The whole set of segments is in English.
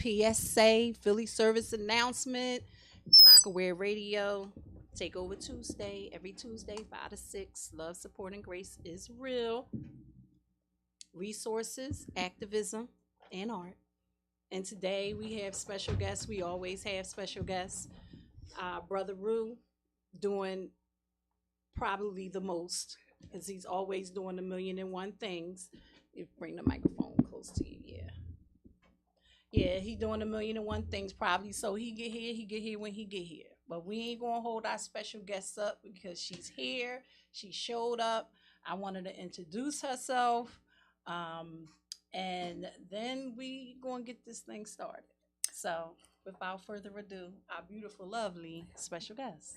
PSA, Philly service announcement, Glockaware Radio. Take over Tuesday, every Tuesday, 5 to 6. Love, support, and grace is real. Resources, activism, and art. And today we have special guests. We always have special guests. Brother Rue doing probably the most because he's always doing a million and one things. You bring the microphone close to you, yeah. Yeah, he doing a million and one things probably. So he get here when he get here. But we ain't gonna hold our special guests up because she's here. She showed up. I wanted to introduce herself. Um, and then we gonna get this thing started. So without further ado, our beautiful, lovely special guest.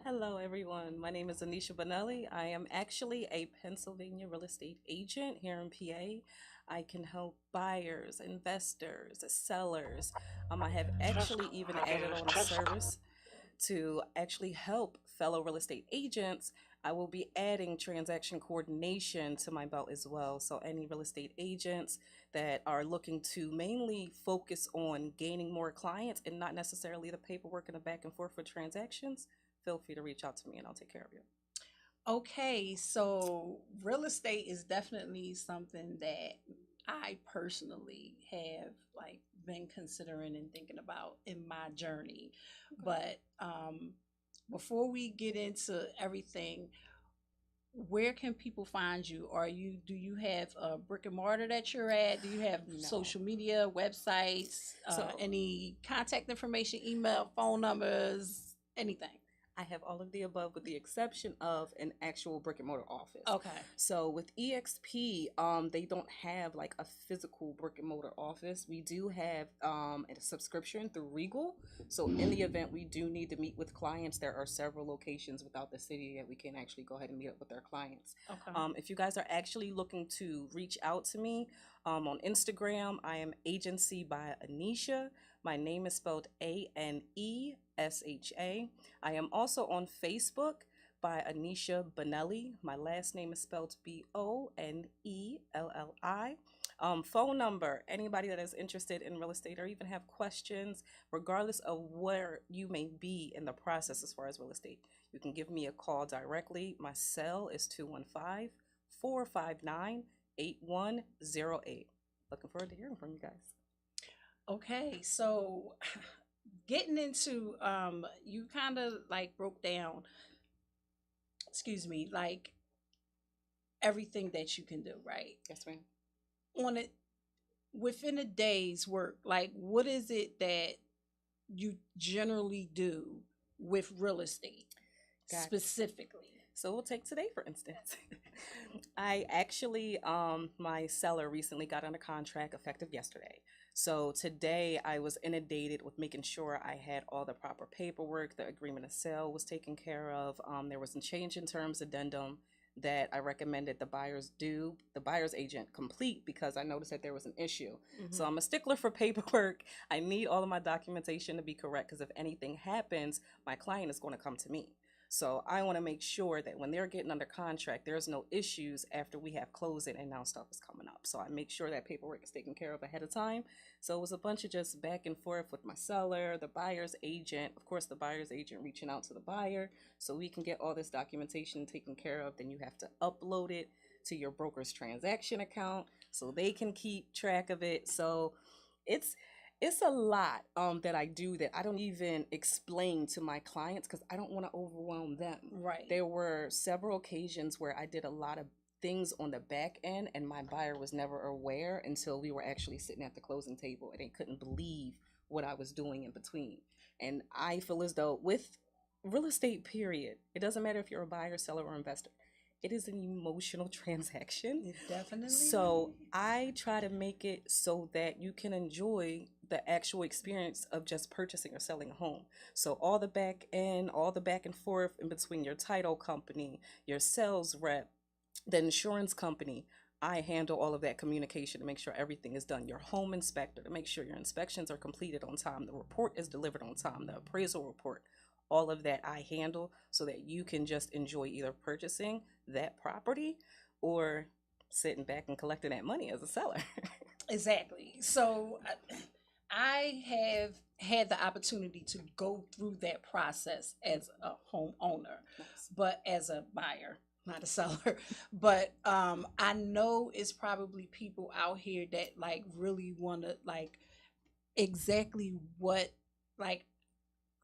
Hello, everyone. My name is Anisha Bonelli. I am actually a Pennsylvania real estate agent here in PA. I can help buyers, investors, sellers. I have actually even added on a service to actually help fellow real estate agents. I will be adding transaction coordination to my belt as well. So, any real estate agents that are looking to mainly focus on gaining more clients and not necessarily the paperwork and the back and forth for transactions, feel free to reach out to me and I'll take care of you. Okay, so real estate is definitely something that I personally have like been considering and thinking about in my journey. But before we get into everything, where can people find you? Do you have a brick and mortar that you're at? Do you have No. social media, websites, any contact information, email, phone numbers, anything? I have all of the above with the exception of an actual brick and mortar office. Okay. So with EXP, they don't have like a physical brick and mortar office. We do have a subscription through Regal. So in the event we do need to meet with clients, there are several locations without the city that we can actually go ahead and meet up with our clients. Okay. If you guys are actually looking to reach out to me on Instagram, I am Agency by Anisha. My name is spelled Anesha. I am also on Facebook by Anisha Bonelli. My last name is spelled Bonelli. Phone number, anybody that is interested in real estate or even have questions, regardless of where you may be in the process as far as real estate, you can give me a call directly. My cell is 215-459-8108. Looking forward to hearing from you guys. Okay, so getting into you kind of like broke down, excuse me, like everything that you can do, right? Yes, ma'am. On it within a day's work, like what is it that you generally do with real estate Gotcha. Specifically? So we'll take today, for instance. I actually, my seller recently got under contract effective yesterday. So today I was inundated with making sure I had all the proper paperwork, the agreement of sale was taken care of. There was a change in terms addendum that I recommended the buyer's agent complete because I noticed that there was an issue. Mm-hmm. So I'm a stickler for paperwork. I need all of my documentation to be correct because if anything happens, my client is going to come to me. So I want to make sure that when they're getting under contract, there's no issues after we have closing and now stuff is coming up. So I make sure that paperwork is taken care of ahead of time. So it was a bunch of just back and forth with my seller, the buyer's agent, of course, the buyer's agent reaching out to the buyer so we can get all this documentation taken care of. Then you have to upload it to your broker's transaction account so they can keep track of it. So it's a lot that I do that I don't even explain to my clients because I don't want to overwhelm them. Right. There were several occasions where I did a lot of things on the back end and my buyer was never aware until we were actually sitting at the closing table and they couldn't believe what I was doing in between. And I feel as though with real estate, period, it doesn't matter if you're a buyer, seller, or investor. It is an emotional transaction. It definitely. So I try to make it so that you can enjoy the actual experience of just purchasing or selling a home. So all the back end, all the back and forth in between your title company, your sales rep, the insurance company, I handle all of that communication to make sure everything is done. Your home inspector to make sure your inspections are completed on time. The report is delivered on time. The appraisal report, all of that I handle so that you can just enjoy either purchasing that property or sitting back and collecting that money as a seller. Exactly. So I have had the opportunity to go through that process as a homeowner, Nice. but as a buyer, not a seller. But I know it's probably people out here that like really want to like exactly what, like,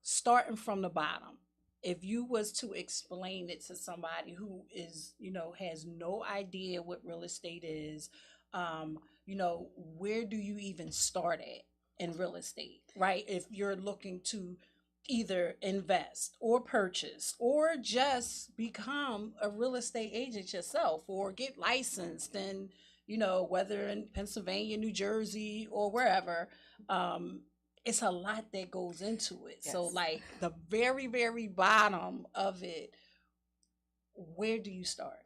starting from the bottom. If you was to explain it to somebody who is, has no idea what real estate is, where do you even start at in real estate, right? If you're looking to either invest or purchase or just become a real estate agent yourself or get licensed and, whether in Pennsylvania, New Jersey, or wherever, um, it's a lot that goes into it. So, Yes. like the very, very bottom of it, where do you start?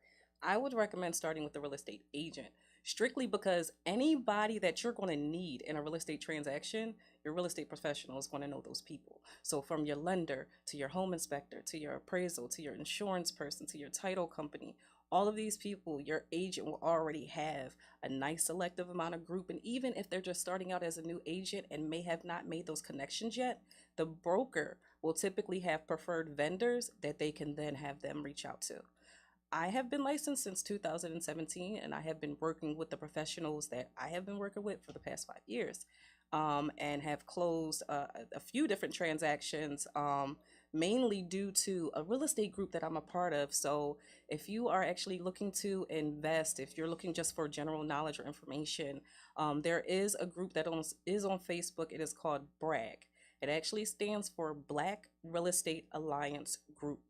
I would recommend starting with the real estate agent strictly because anybody that you're going to need in a real estate transaction, your real estate professional is going to know those people. So, from your lender to your home inspector to your appraisal to your insurance person to your title company, all of these people, your agent will already have a nice selective amount of group. And even if they're just starting out as a new agent and may have not made those connections yet, the broker will typically have preferred vendors that they can then have them reach out to. I have been licensed since 2017, and I have been working with the professionals that I have been working with for the past 5 years, and have closed a few different transactions, mainly due to a real estate group that I'm a part of. So, if you are actually looking to invest, if you're looking just for general knowledge or information, there is a group that is on Facebook. It is called BRAG. It actually stands for Black Real Estate Alliance Group.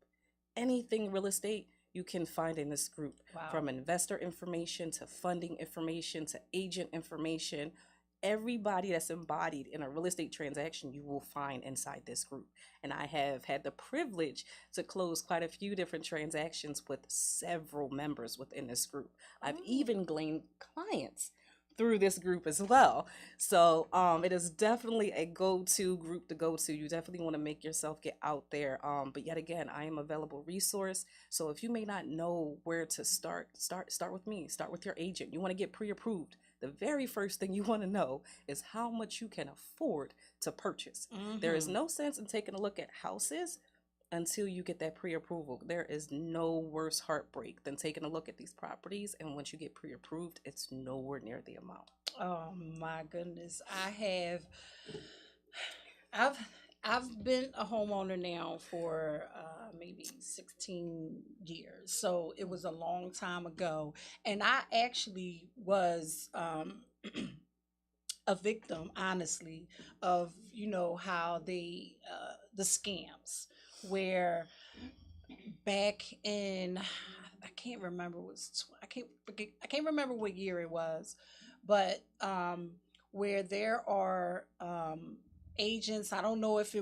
Anything real estate you can find in this group, Wow. from investor information to funding information to agent information. Everybody that's embodied in a real estate transaction you will find inside this group. And I have had the privilege to close quite a few different transactions with several members within this group. I've even gained clients through this group as well. So it is definitely a go-to group to go to. You definitely want to make yourself get out there. But yet again, I am a available resource. So if you may not know where to start with me. Start with your agent. You want to get pre-approved. The very first thing you want to know is how much you can afford to purchase. There is no sense in taking a look at houses until you get that pre-approval. There is no worse heartbreak than taking a look at these properties, and once you get pre-approved, it's nowhere near the amount. Oh my goodness. I've I've been a homeowner now for maybe 16 years. So it was a long time ago. And I actually was a victim, honestly, of, how the scams, where back in, I can't remember, I can't remember what year it was, but where there are agents, I don't know if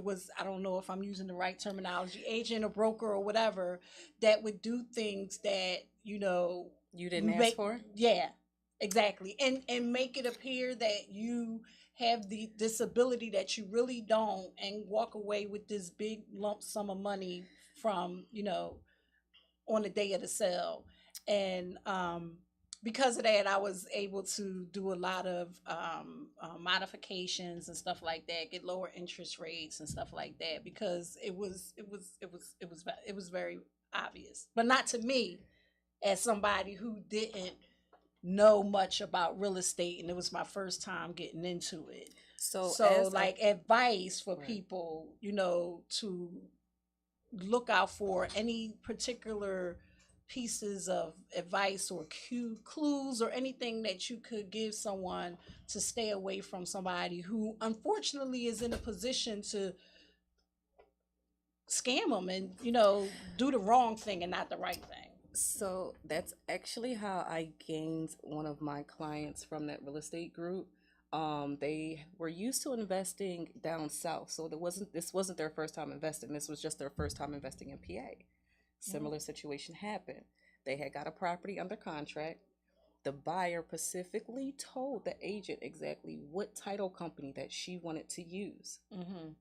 I'm using the right terminology, agent or broker or whatever, that would do things that, You didn't ask make, for? yeah, exactly, and make it appear that you have the disability that you really don't, and walk away with this big lump sum of money from, on the day of the sale. And because of that, I was able to do a lot of modifications and stuff like that, get lower interest rates and stuff like that, because it was very obvious, but not to me, as somebody who didn't know much about real estate, and it was my first time getting into it. So, like, advice for Right. people, to look out for any particular pieces of advice or clues or anything that you could give someone to stay away from somebody who unfortunately is in a position to scam them and, do the wrong thing and not the right thing. So that's actually how I gained one of my clients from that real estate group. They were used to investing down south, so this wasn't their first time investing. This was just their first time investing in PA. Similar situation happened. They had got a property under contract. The buyer specifically told the agent exactly what title company that she wanted to use.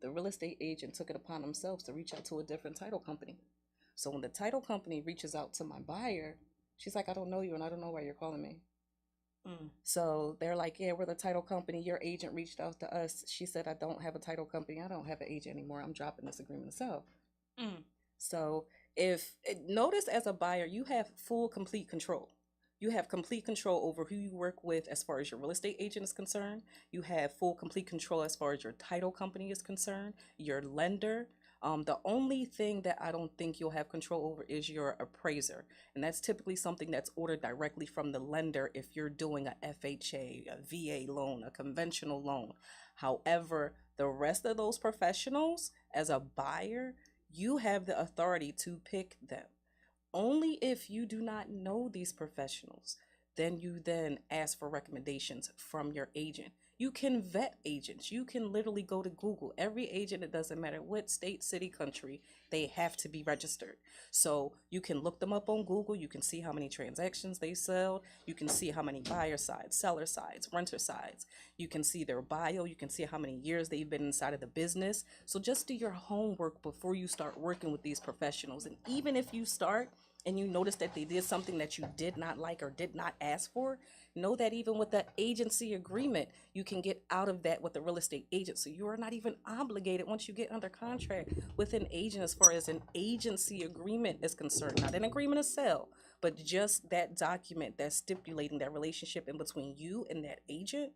The real estate agent took it upon themselves to reach out to a different title company. So when the title company reaches out to my buyer, she's like, I don't know you and I don't know why you're calling me. Mm. So they're like, yeah, we're the title company. Your agent reached out to us. She said, I don't have a title company. I don't have an agent anymore. I'm dropping this agreement to sell. Mm. So if notice as a buyer, you have full, complete control. You have complete control over who you work with as far as your real estate agent is concerned. You have full, complete control as far as your title company is concerned, your lender. The only thing that I don't think you'll have control over is your appraiser. And that's typically something that's ordered directly from the lender if you're doing a FHA, a VA loan, a conventional loan. However, the rest of those professionals, as a buyer, you have the authority to pick them. Only if you do not know these professionals, then you then ask for recommendations from your agent. You can vet agents. You can literally go to Google. Every agent, it doesn't matter what state, city, country, they have to be registered. So you can look them up on Google. You can see how many transactions they sell. You can see how many buyer sides, seller sides, renter sides. You can see their bio. You can see how many years they've been inside of the business. So just do your homework before you start working with these professionals. And even if you start and you notice that they did something that you did not like or did not ask for, know that even with the agency agreement, you can get out of that with the real estate agent. So you are not even obligated once you get under contract with an agent as far as an agency agreement is concerned. Not an agreement of sale, but just that document that's stipulating that relationship in between you and that agent.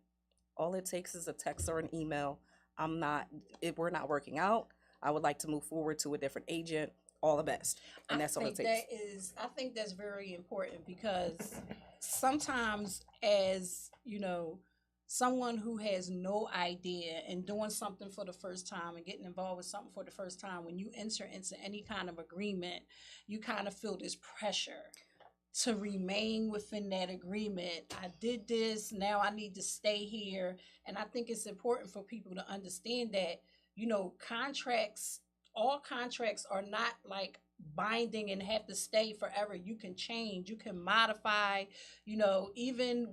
All it takes is a text or an email. We're not working out. I would like to move forward to a different agent. All the best. And that's all it takes. I think that's very important because sometimes, as you know, someone who has no idea and doing something for the first time and getting involved with something for the first time, when you enter into any kind of agreement, you kind of feel this pressure to remain within that agreement. I did this, now I need to stay here. And I think it's important for people to understand that, all contracts are not like binding and have to stay forever. You can change, you can modify, even,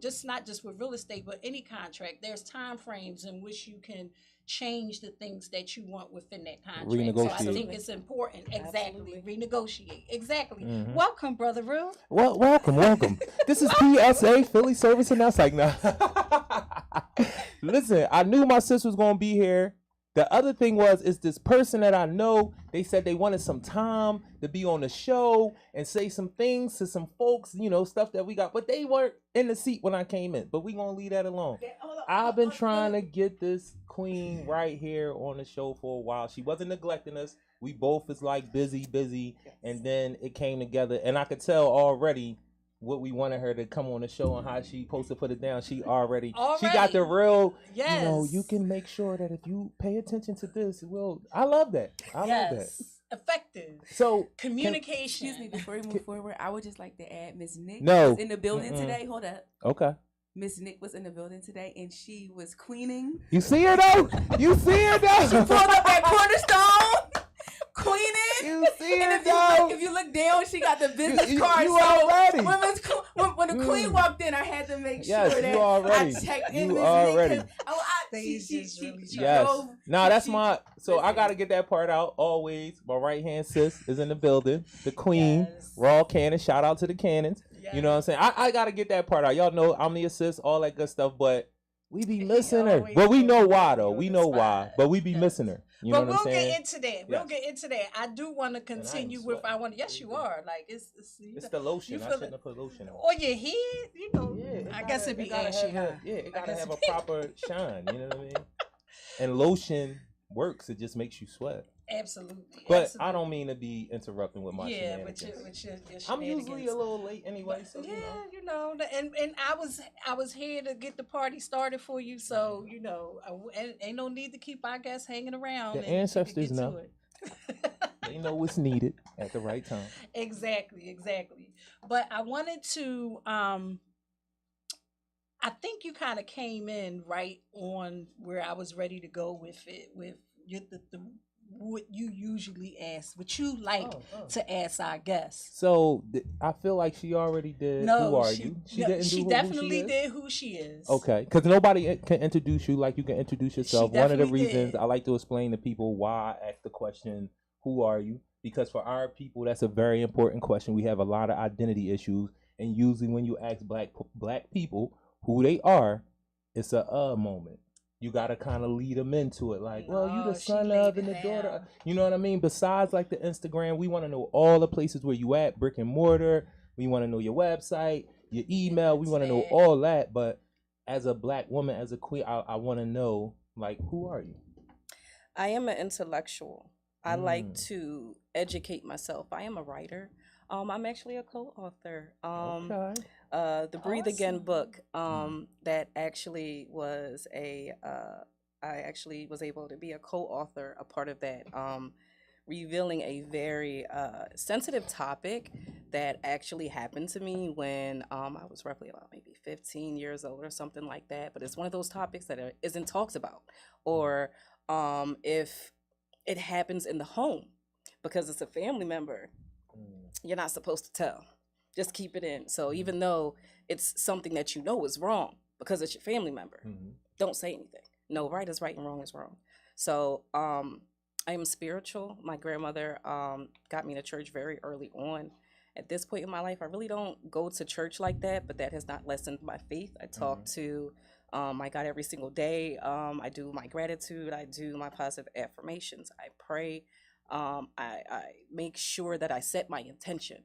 just not just with real estate, but any contract. There's time frames in which you can change the things that you want within that contract. Renegotiate. So I think it's important. Exactly. Absolutely. Renegotiate. Exactly. Mhm. Welcome, Brother Rue. Well, welcome. This is PSA, Philly Service Announcement. Like, no. Listen, I knew my sister was going to be here. The other thing is this person that I know, they said they wanted some time to be on the show and say some things to some folks, stuff that we got. But they weren't in the seat when I came in. But we're going to leave that alone. I've been trying to get this queen right here on the show for a while. She wasn't neglecting us. We both was like busy. And then it came together. And I could tell already what we wanted her to come on the show and how she supposed to put it down. She got the real, yes. You can make sure that if you pay attention to this, I love that. I love that. Effective. So communication. Excuse me, before we move forward, I would just like to add Miss Nick No. was in the building today. Hold up. Okay. Miss Nick was in the building today and she was queening. You see her though? She pulled up that cornerstone. Queening. You see her And though? if you look down, she got the business card. You already. When the queen walked in, I had to make sure that you already. I checked in You Miss already. Nick. She Yes. drove. Now that's she- my. So I gotta get that part out always. My right hand sis is in the building. The queen, Yes. Raw Cannon. Shout out to the Cannons. Yes. You know what I'm saying? I gotta get that part out. Y'all know I'm the assist, all that good stuff. But we be missing her. always Well, we know puts why you though. on We the know why. spot. But we be Yes. missing her. You know But what I'm we'll saying? get into that. We'll get into that. I do want to continue with. sweating. Yes, you are. Like it's It's the lotion. you I feel shouldn't it. have put lotion on. Or your head. Yeah, I guess it'd be gotta ashy, have huh? it gotta I guess have a it'd be- proper shine. You know what I mean? And lotion works. It just makes you sweat. Absolutely. But Absolutely. I don't mean to be interrupting with my Yeah, but shenanigans. your I'm usually shenanigans. a little late anyway, so And I was here to get the party started for you, so ain't no need to keep our guests hanging around. The and you can ancestors get to know. it. they know what's needed at the right time. Exactly. But I wanted to I think you kind of came in right on where I was ready to go with it, with what you usually ask, what you like to ask our guests. So I feel like she already did. No, who are she, you? no, didn't she do who definitely she is? did who she is. Okay, because nobody can introduce you like you can introduce yourself. One of the definitely reasons did. I like to explain to people why I ask the question, "Who are you?" Because for our people, that's a very important question. We have a lot of identity issues, And usually when you ask black people who they are, it's a moment. You gotta kind of lead them into it, like, well, you the Oh, she son laid of and the it daughter. down. You know what I mean? Besides, like the Instagram, we want to know all the places where you at, brick and mortar. We want to know your website, your email. We want to know all that. But as a black woman, as a queer, I want to know, like, who are you? I am an intellectual. I like Mm. to educate myself. I am a writer. I'm actually a co-author. Okay. The Breathe Again Awesome. book. That actually was a. I actually was able to be a co-author, a part of that. Revealing a very sensitive topic that actually happened to me when I was roughly about maybe 15 years old or something like that. But it's one of those topics that isn't talked about, or if it happens in the home because it's a family member, you're not supposed to tell. Just keep it in. So even though it's something that you know is wrong because it's your family member, don't say anything. No, right is right and wrong is wrong. So I am spiritual. My grandmother got me to church very early on. At this point in my life, I really don't go to church like that, but that has not lessened my faith. I talk to my God every single day. I do my gratitude. I do my positive affirmations. I pray. I make sure that I set my intention.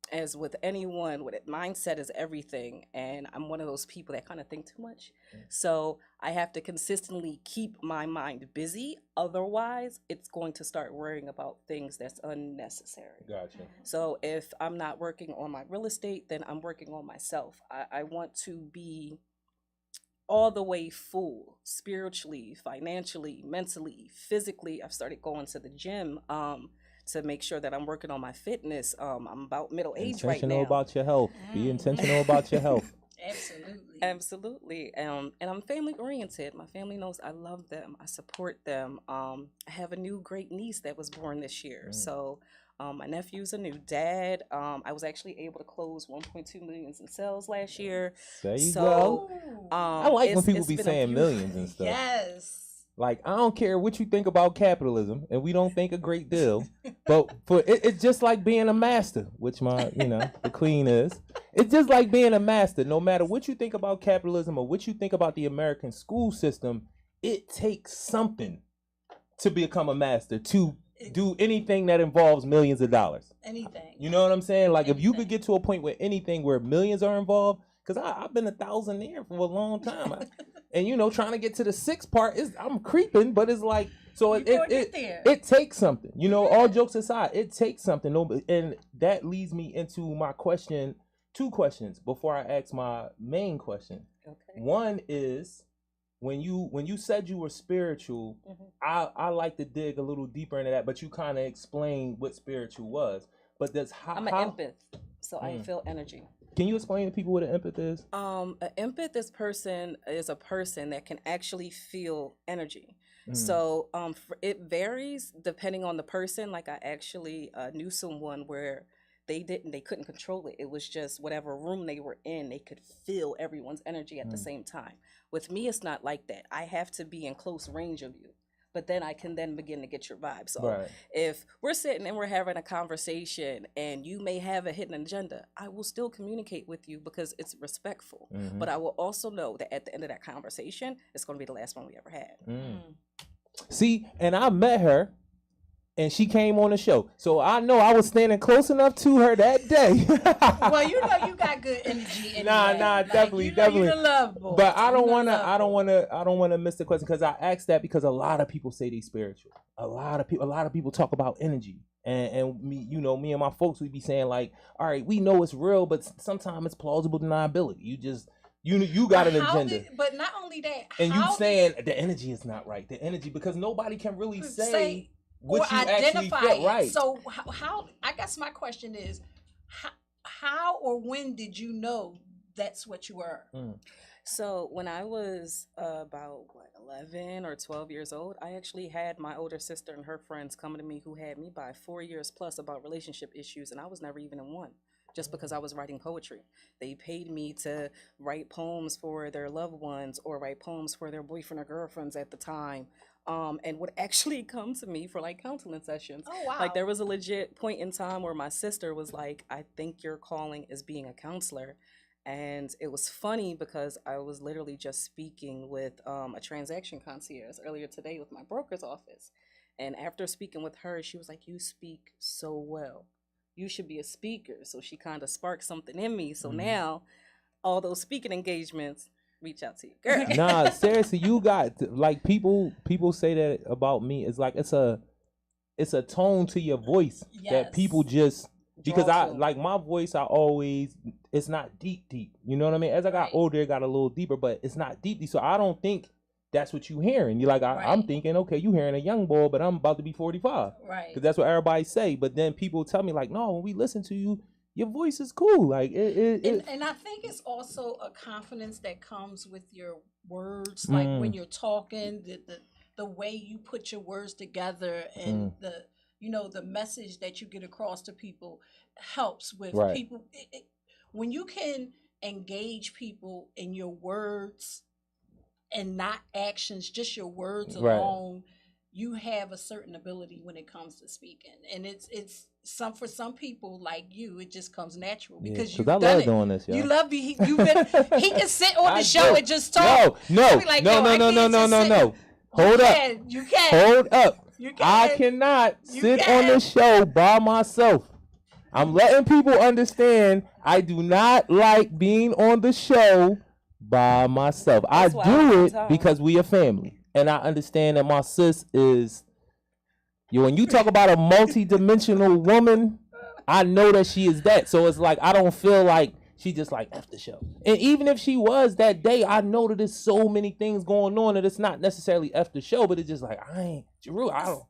As with anyone, with it, mindset is everything. And I'm one of those people that kind of think too much. So I have to consistently keep my mind busy. Otherwise, it's going to start worrying about things that's unnecessary. Gotcha. So if I'm not working on my real estate, then I'm working on myself. I want to be all the way full, spiritually, financially, mentally, physically. I've started going to the gym to make sure that I'm working on my fitness. I'm about middle age right Intentional now. about your health. Be intentional about your health. Absolutely. Absolutely. And I'm family oriented. My family knows I love them. I support them. I have a new great niece that was born this year. So my nephew's a new dad. I was actually able to close 1.2 million in sales last year. There you So, go. I like when people it's be been a saying beautiful- millions and stuff. Yes. Like, I don't care what you think about capitalism, and we don't think a great deal. But it's just like being a master, which the queen is. It's just like being a master. No matter what you think about capitalism or what you think about the American school system, it takes something to become a master, to do anything that involves millions of dollars. Anything. You know what I'm saying? Like, if you could Anything. get to a point where millions are involved, because I've been a thousandaire for a long time. And trying to get to the sixth part I'm creeping, but it's like, so You gonna get there. it takes something. All jokes aside, it takes something. And that leads me into my question, two questions before I ask my main question. Okay. One is, when you said you were spiritual, I like to dig a little deeper into that, but you kind of explained what spiritual was. But I'm an empath, so I feel energy. Can you explain to people what an empath is? An empath is a person that can actually feel energy. So it varies depending on the person. Like, I actually knew someone where they couldn't control it. It was just whatever room they were in, they could feel everyone's energy at the same time. With me, it's not like that. I have to be in close range of you, but then I can then begin to get your vibe. So Right. if we're sitting and we're having a conversation and you may have a hidden agenda, I will still communicate with you because it's respectful. But I will also know that at the end of that conversation, it's going to be the last one we ever had. See, and I met her, and she came on the show, so I know I was standing close enough to her that day. Well, you got good energy. Anyway. Nah, Like, definitely. You the love boy. But I don't wanna miss the question, because I asked that because a lot of people say they spiritual. A lot of people talk about energy, and me, me and my folks, we be saying like, all right, we know it's real, but sometimes it's plausible deniability. You just you got an agenda. But not only that, and you saying the energy is not right. The energy, because nobody can really say what you actually felt, right. So how? I guess my question is, how or when did you know that's what you were? So when I was about 11 or 12 years old, I actually had my older sister and her friends coming to me who had me by 4 years plus about relationship issues, and I was never even in one. just because I was writing poetry. They paid me to write poems for their loved ones or write poems for their boyfriend or girlfriends at the time. And would actually come to me for like counseling sessions. Oh wow. Like there was a legit point in time where my sister was like, I think your calling is being a counselor. And it was funny because I was literally just speaking with a transaction concierge earlier today with my broker's office. And after speaking with her, she was like, you speak so well. You should be a speaker. So she kind of sparked something in me. So now all those speaking engagements reach out to you. Girl. Nah, seriously, you got like people say that about me. It's like it's a tone to your voice that people just because Draw I to. like my voice. I always it's not deep. You know what I mean? As I got Right. older, it got a little deeper, but it's not deep. So I don't think that's what you hearing. You're like I'm Right. thinking, okay, you hearing a young boy, but I'm about to be 45 Right. because that's what everybody say. But then people tell me like, no, when we listen to you, your voice is cool. Like And I think it's also a confidence that comes with your words, like when you're talking, the way you put your words together, and the message that you get across to people helps with Right. people. When you can engage people in your words and not actions, just your words Right. alone, you have a certain ability when it comes to speaking, and it's for some people like you, it just comes natural because you've I done love it. doing this, You y'all. love he can sit on I the show do. and just talk. No, I be like, yo, I can't just sit- no. Hold up. You can. Hold up. You I can. cannot You sit on can. the show by myself. I'm letting people understand I do not like being on the show by myself. That's I why do I'm it tired. because we a family. And I understand that my sis is when you talk about a multi-dimensional woman, I know that she is that. So it's like I don't feel like she just like F the show. And even if she was that day, I know that there's so many things going on that it's not necessarily F the show, but it's just like I ain't Jarue, I don't.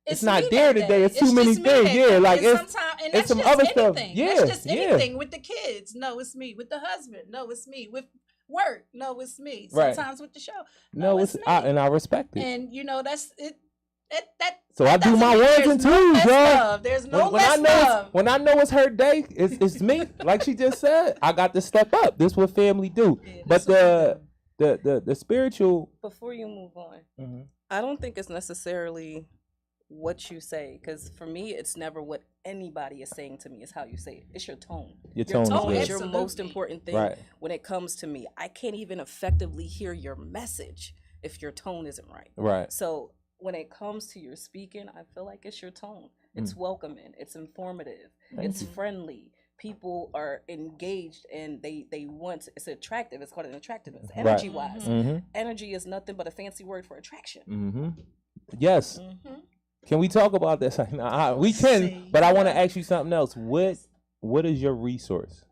It's not me there that today. day. It's too many just me things. that Yeah, day. like and it's sometimes, and it's that's some just other stuff. anything. Yeah, That's just yeah. anything with the kids. No, it's me. With the husband. No, it's me. With work. No, it's me. Right. Sometimes with the show. No, it's me. and I respect it. And that's it. That So I do doesn't my mean ones there's and no twos, less y'all. love. There's no less love. When I know it's her day, it's me. Like she just said, I got to step up. This what family do. Yeah, But that's what the spiritual. Before you move on, Mhm. I don't think it's necessarily what you say, because for me, it's never what anybody is saying to me. Is how you say it. It's your tone. Your tone is tone good. is your most Absolutely. important thing Right. when it comes to me. I can't even effectively hear your message if your tone isn't right. Right. So when it comes to your speaking, I feel like it's your tone. It's welcoming. It's informative. It's friendly. People are engaged and they want. It's attractive. It's called an attractiveness. Energy wise, energy is nothing but a fancy word for attraction. Mm-hmm. Yes. Mm-hmm. Can we talk about this? We can, See, but I want to ask you something else. What is your resource?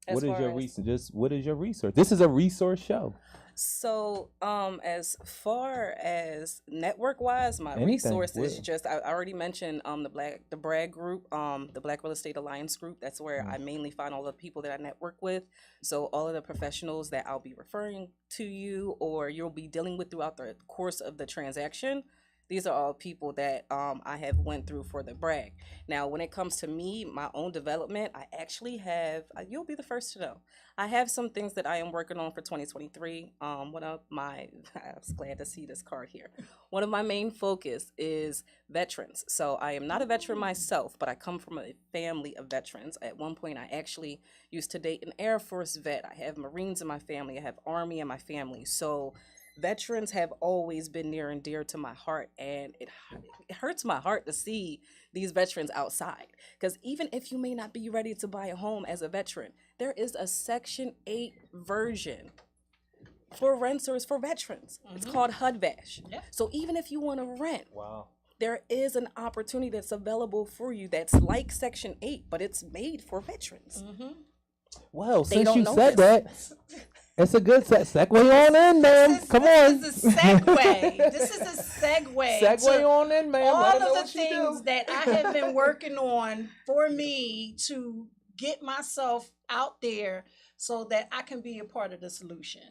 As What is far your as- resource? Just what is your resource? This is a resource show. So, as far as network wise, my Anything, resource is what? just I already mentioned the Bragg group, the Black Real Estate Alliance group. That's where I mainly find all the people that I network with. So all of the professionals that I'll be referring to you or you'll be dealing with throughout the course of the transaction. These are all people that I have went through for the Bragg. Now, when it comes to me, my own development, I actually have, you'll be the first to know, I have some things that I am working on for 2023. One of my, I was glad to see this card here. One of my main focus is veterans. So I am not a veteran myself, but I come from a family of veterans. At one point, I actually used to date an Air Force vet. I have Marines in my family. I have Army in my family. So veterans have always been near and dear to my heart, and it hurts my heart to see these veterans outside, because even if you may not be ready to buy a home as a veteran, there is a Section 8 version for renters for veterans. It's called HUD-VASH. Yep. So even if you want to rent, Wow. there is an opportunity that's available for you that's like Section 8, but it's made for veterans. Well, They since don't you know said this. that, it's a good segue on in, man. Come on. This is a segue. This is a segue. Segue to on in, man. Let all her know of the what you things do. that I have been working on for me to get myself out there so that I can be a part of the solution,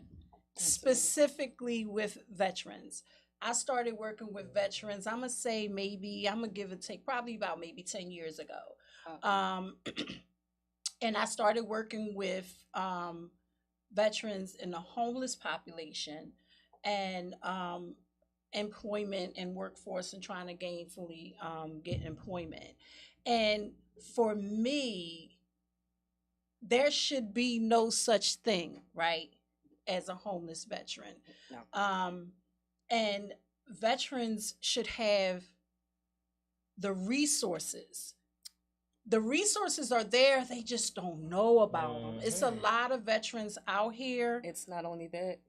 specifically with veterans. I started working with veterans, I'm going to say maybe, I'm going to give it take probably about maybe 10 years ago. And I started working with veterans in the homeless population and employment and workforce and trying to gainfully get employment. And for me, there should be no such thing, right, as a homeless veteran. No. And veterans should have the resources. The resources are there, they just don't know about them. It's a lot of veterans out here. It's not only that,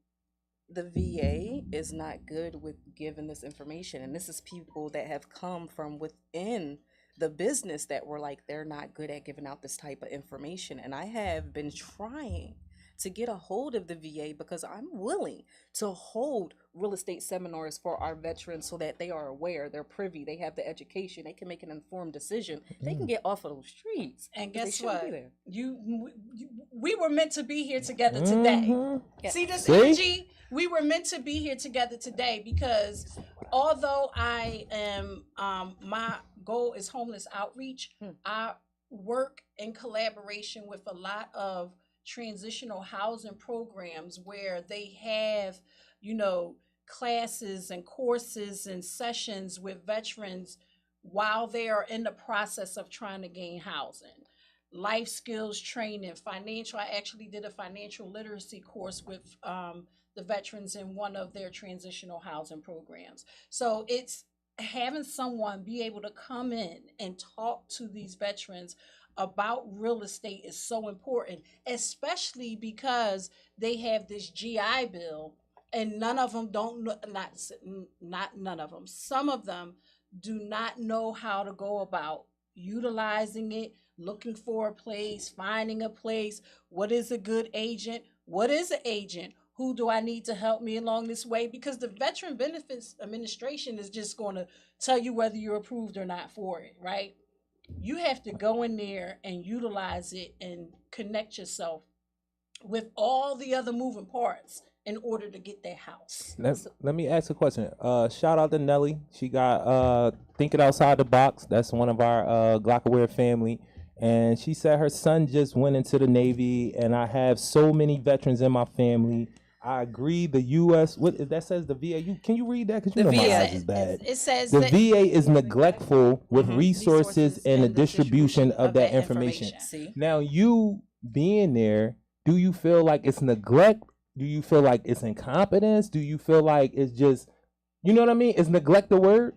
the VA is not good with giving this information. And this is people that have come from within the business that were like, they're not good at giving out this type of information. And I have been trying to get a hold of the VA because I'm willing to hold real estate seminars for our veterans so that they are aware, they're privy, they have the education, they can make an informed decision. They can get off of those streets. And 'cause they guess shouldn't what? be there. We were meant to be here together today. Yeah. See this See? energy? We were meant to be here together today because although I am, my goal is homeless outreach, I work in collaboration with a lot of transitional housing programs where they have, you know, classes and courses and sessions with veterans while they are in the process of trying to gain housing. Life skills training, financial. I actually did a financial literacy course with the veterans in one of their transitional housing programs. So it's having someone be able to come in and talk to these veterans about real estate is so important, especially because they have this GI Bill and none of them don't know, not none of them, some of them do not know how to go about utilizing it, looking for a place, finding a place. What is a good agent? What is an agent? Who do I need to help me along this way? Because the Veteran Benefits Administration is just going to tell you whether you're approved or not for it, right? You have to go in there and utilize it and connect yourself with all the other moving parts in order to get that house. Let me ask a question. Shout out to Nelly. She got Thinking Outside the Box. That's one of our Glockaware family. And she said her son just went into the Navy, and I have so many veterans in my family. I agree. The U.S. What that says the VA. Can you read that? Because you know my eyes is bad. It says The that VA is neglectful with resources and the distribution of that information. See? Now, you being there, do you feel like it's neglect? Do you feel like it's incompetence? Do you feel like it's just, you know what I mean? Is neglect the word?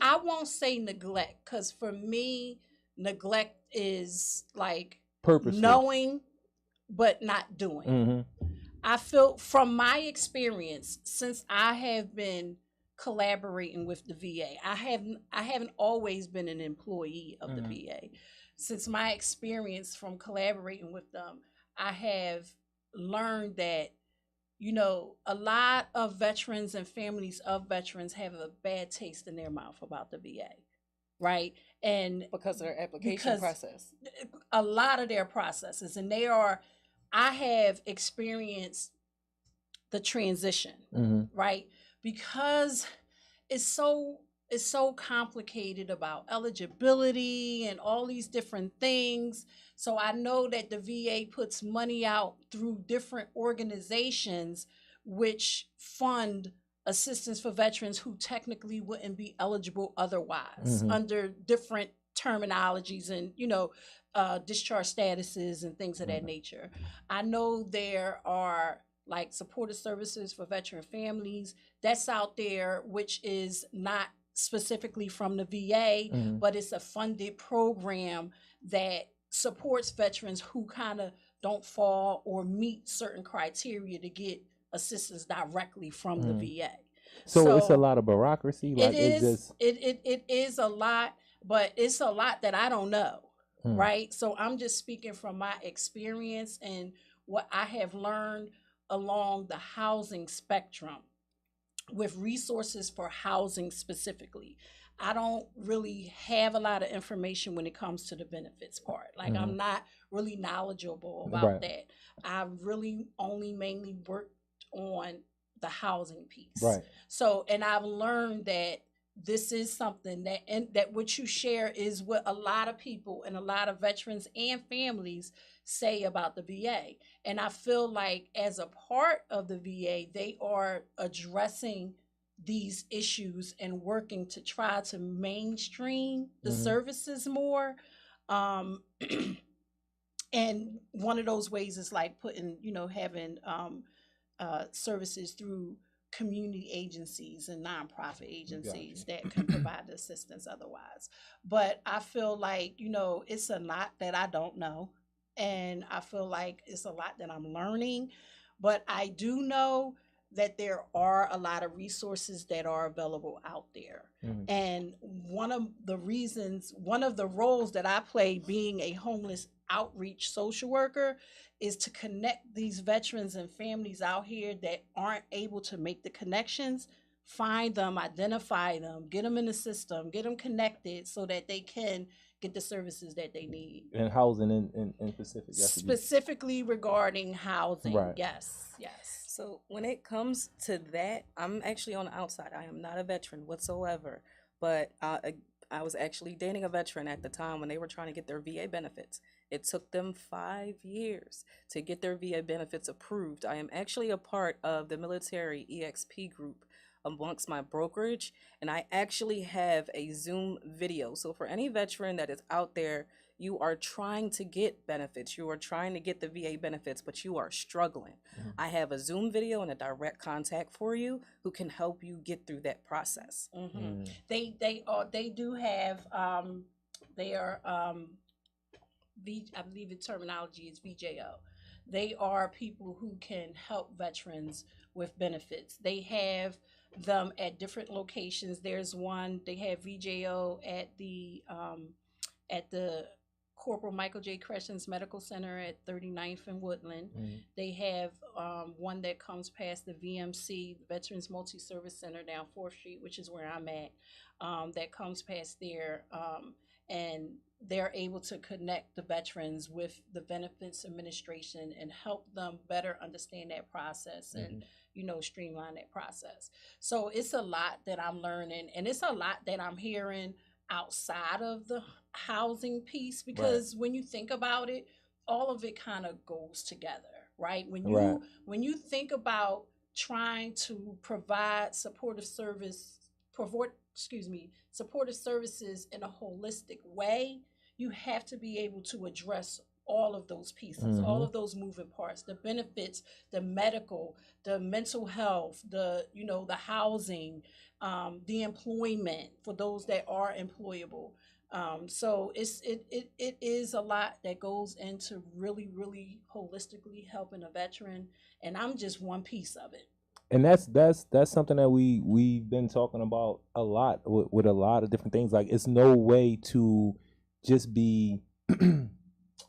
I won't say neglect, because for me, neglect is like Purposely. knowing but not doing. Mm-hmm. I feel from my experience, since I have been collaborating with the VA, I haven't always been an employee of the VA. Since my experience from collaborating with them, I have learned that, you know, a lot of veterans and families of veterans have a bad taste in their mouth about the VA, right? And Because of their application process. a lot of their processes, and I have experienced the transition, right? Because it's so complicated about eligibility and all these different things. So I know that the VA puts money out through different organizations which fund assistance for veterans who technically wouldn't be eligible otherwise under different terminologies and, you know, discharge statuses and things of that nature. I know there are like supportive services for veteran families that's out there, which is not specifically from the VA, but it's a funded program that supports veterans who kind of don't fall or meet certain criteria to get assistance directly from the VA. So it's a lot of bureaucracy. Like it is a lot, but it's a lot that I don't know, right? So I'm just speaking from my experience and what I have learned along the housing spectrum with resources for housing specifically. I don't really have a lot of information when it comes to the benefits part. Like I'm not really knowledgeable about that. I really only mainly worked on the housing piece. Right. So, and I've learned that this is something that, and that what you share is what a lot of people and a lot of veterans and families say about the VA. And I feel like as a part of the VA, they are addressing these issues and working to try to mainstream the services more. Um, and one of those ways is like putting, having services through community agencies and nonprofit agencies that can provide the assistance otherwise. But I feel like, it's a lot that I don't know. And I feel like it's a lot that I'm learning. But I do know that there are a lot of resources that are available out there. And one of the roles that I play being a homeless outreach social worker is to connect these veterans and families out here that aren't able to make the connections, find them, identify them, get them in the system, get them connected so that they can get the services that they need. And housing in specific. Specifically regarding housing. Right. Yes. So when it comes to that, I'm actually on the outside. I am not a veteran whatsoever, but I was actually dating a veteran at the time when they were trying to get their VA benefits. It took them 5 years to get their VA benefits approved. I am actually a part of the military EXP group amongst my brokerage, and I actually have a Zoom video. So for any veteran that is out there, you are trying to get benefits, you are trying to get the VA benefits, but you are struggling. I have a Zoom video and a direct contact for you who can help you get through that process. They do have they are I believe the terminology is VJO. They are people who can help veterans with benefits. They have them at different locations. There's one, they have VJO at the Corporal Michael J. Crescent's Medical Center at 39th and Woodland. They have one that comes past the VMC, Veterans Multi-Service Center down 4th Street, which is where I'm at, that comes past there. And they're able to connect the veterans with the benefits administration and help them better understand that process and, streamline that process. So it's a lot that I'm learning, and it's a lot that I'm hearing outside of the housing piece, because when you think about it, all of it kind of goes together, right? When you think about trying to provide supportive services in a holistic way, you have to be able to address all of those pieces, all of those moving parts, the benefits, the medical, the mental health, the housing, the employment for those that are employable. So it is a lot that goes into really, really holistically helping a veteran, and I'm just one piece of it. And that's something that we've been talking about a lot with a lot of different things. Like, it's no way to just be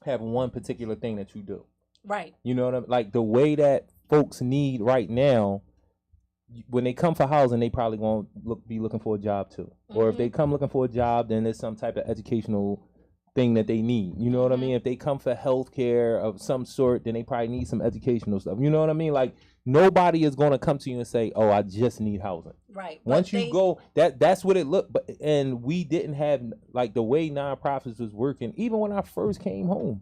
have one particular thing that you do. Right. You know what I mean? Like, the way that folks need right now, when they come for housing, they probably gonna be looking for a job too. Or if they come looking for a job, then there's some type of educational thing that they need. You know what I mean? If they come for healthcare of some sort, then they probably need some educational stuff. You know what I mean? Like, nobody is gonna come to you and say, "Oh, I just need housing." Right. Once you go, that's what it looked. But and we didn't have, like, the way nonprofits was working. Even when I first came home,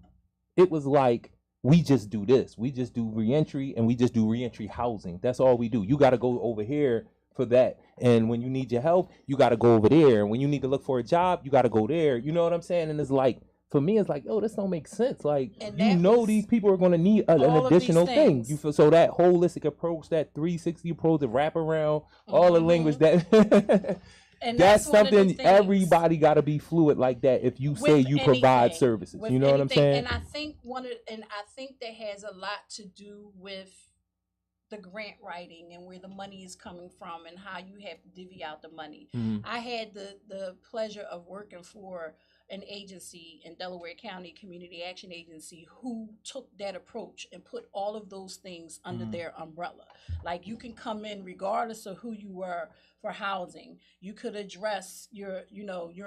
it was like, we just do this. We just do reentry, and we just do reentry housing. That's all we do. You got to go over here for that. And when you need your help, you got to go over there. And when you need to look for a job, you got to go there. You know what I'm saying? And it's like, for me, it's like, oh, this don't make sense. Like, these people are going to need an additional thing. You feel, so that holistic approach, that 360 approach, the wraparound, all the language that and that's something everybody got to be fluid like that. If you say you provide services, you know what I'm saying? And I think that has a lot to do with the grant writing and where the money is coming from and how you have to divvy out the money. I had the pleasure of working for an agency in Delaware County, Community Action Agency, who took that approach and put all of those things under their umbrella. Like, you can come in regardless of who you were for housing. You could address your